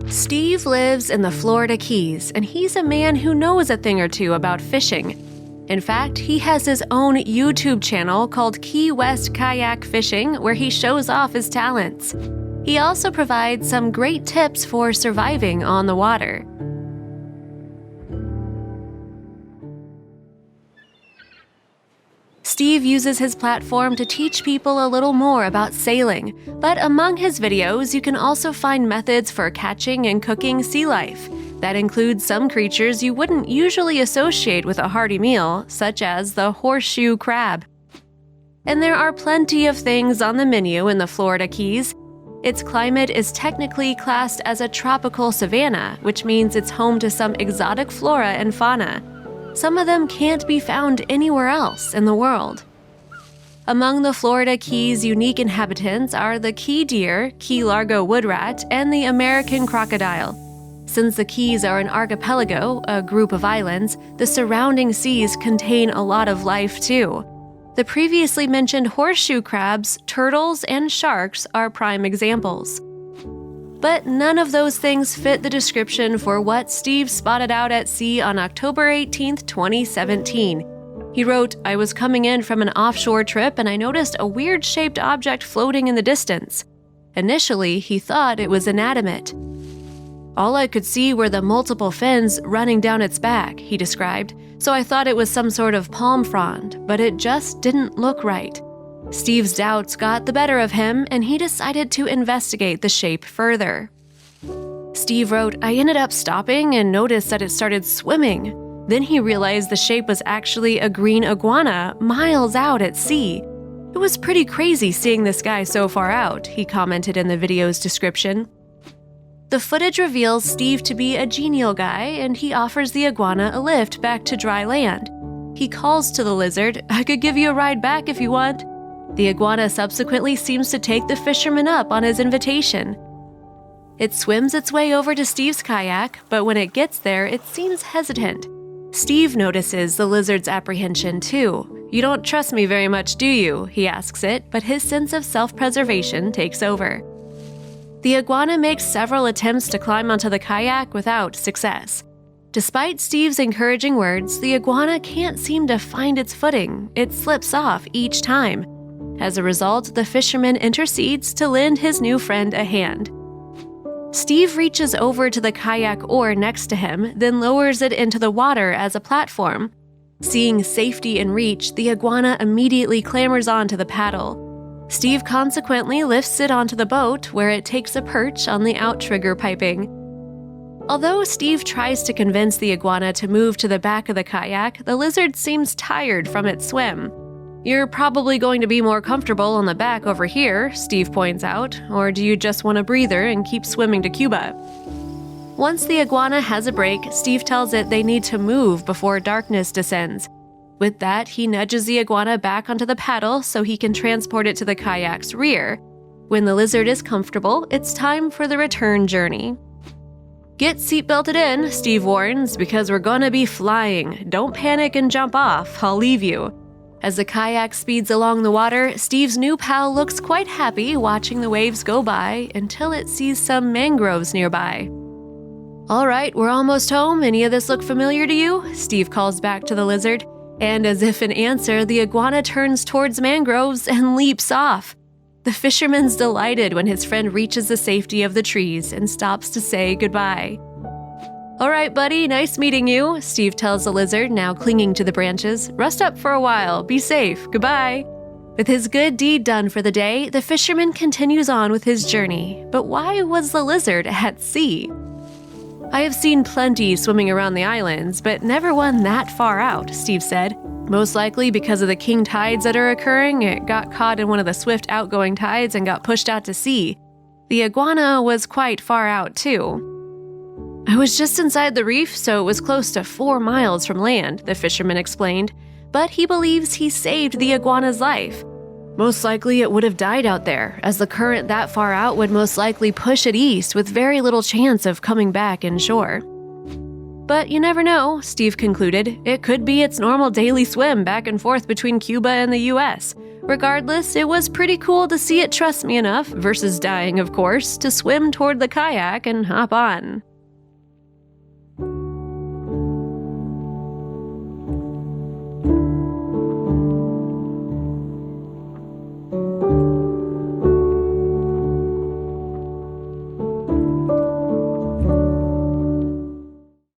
Steve lives in the Florida Keys, and he's a man who knows a thing or two about fishing. In fact, he has his own YouTube channel called Key West Kayak Fishing, where he shows off his talents. He also provides some great tips for surviving on the water. Steve uses his platform to teach people a little more about sailing, but among his videos you can also find methods for catching and cooking sea life. That includes some creatures you wouldn't usually associate with a hearty meal, such as the horseshoe crab. And there are plenty of things on the menu in the Florida Keys. Its climate is technically classed as a tropical savanna, which means it's home to some exotic flora and fauna. Some of them can't be found anywhere else in the world. Among the Florida Keys' unique inhabitants are the key deer, Key Largo wood rat, and the American crocodile. Since the Keys are an archipelago, a group of islands, the surrounding seas contain a lot of life too. The previously mentioned horseshoe crabs, turtles, and sharks are prime examples. But none of those things fit the description for what Steve spotted out at sea on October 18, 2017. He wrote, "I was coming in from an offshore trip and I noticed a weird-shaped object floating in the distance. Initially, he thought it was inanimate. All I could see were the multiple fins running down its back," he described, "so I thought it was some sort of palm frond, but it just didn't look right." Steve's doubts got the better of him, and he decided to investigate the shape further. Steve wrote, "I ended up stopping and noticed that it started swimming. Then he realized the shape was actually a green iguana miles out at sea. It was pretty crazy seeing this guy so far out," he commented in the video's description. The footage reveals Steve to be a genial guy, and he offers the iguana a lift back to dry land. He calls to the lizard, "I could give you a ride back if you want." The iguana subsequently seems to take the fisherman up on his invitation. It swims its way over to Steve's kayak, but when it gets there, it seems hesitant. Steve notices the lizard's apprehension too. "You don't trust me very much, do you?" he asks it, but his sense of self-preservation takes over. The iguana makes several attempts to climb onto the kayak without success. Despite Steve's encouraging words, the iguana can't seem to find its footing. It slips off each time. As a result, the fisherman intercedes to lend his new friend a hand. Steve reaches over to the kayak oar next to him, then lowers it into the water as a platform. Seeing safety in reach, the iguana immediately clambers onto the paddle. Steve consequently lifts it onto the boat, where it takes a perch on the outrigger piping. Although Steve tries to convince the iguana to move to the back of the kayak, the lizard seems tired from its swim. "You're probably going to be more comfortable on the back over here," Steve points out, "or do you just want a breather and keep swimming to Cuba?" Once the iguana has a break, Steve tells it they need to move before darkness descends. With that, he nudges the iguana back onto the paddle so he can transport it to the kayak's rear. When the lizard is comfortable, it's time for the return journey. "Get seatbelted in," Steve warns, "because we're gonna be flying. Don't panic and jump off, I'll leave you." As the kayak speeds along the water, Steve's new pal looks quite happy watching the waves go by until it sees some mangroves nearby. "All right, we're almost home. Any of this look familiar to you?" Steve calls back to the lizard. And as if in answer, the iguana turns towards mangroves and leaps off. The fisherman's delighted when his friend reaches the safety of the trees and stops to say goodbye. "All right, buddy, nice meeting you," Steve tells the lizard, now clinging to the branches. "Rest up for a while. Be safe. Goodbye." With his good deed done for the day, the fisherman continues on with his journey. But why was the lizard at sea? "I have seen plenty swimming around the islands, but never one that far out," Steve said. "Most likely because of the king tides that are occurring, it got caught in one of the swift outgoing tides and got pushed out to sea. The iguana was quite far out, too." "I was just inside the reef, so it was close to 4 miles from land," the fisherman explained, but he believes he saved the iguana's life. "Most likely it would have died out there, as the current that far out would most likely push it east with very little chance of coming back inshore." But you never know, Steve concluded. It could be its normal daily swim back and forth between Cuba and the US, Regardless, it was pretty cool to see it trust me enough, versus dying of course, to swim toward the kayak and hop on.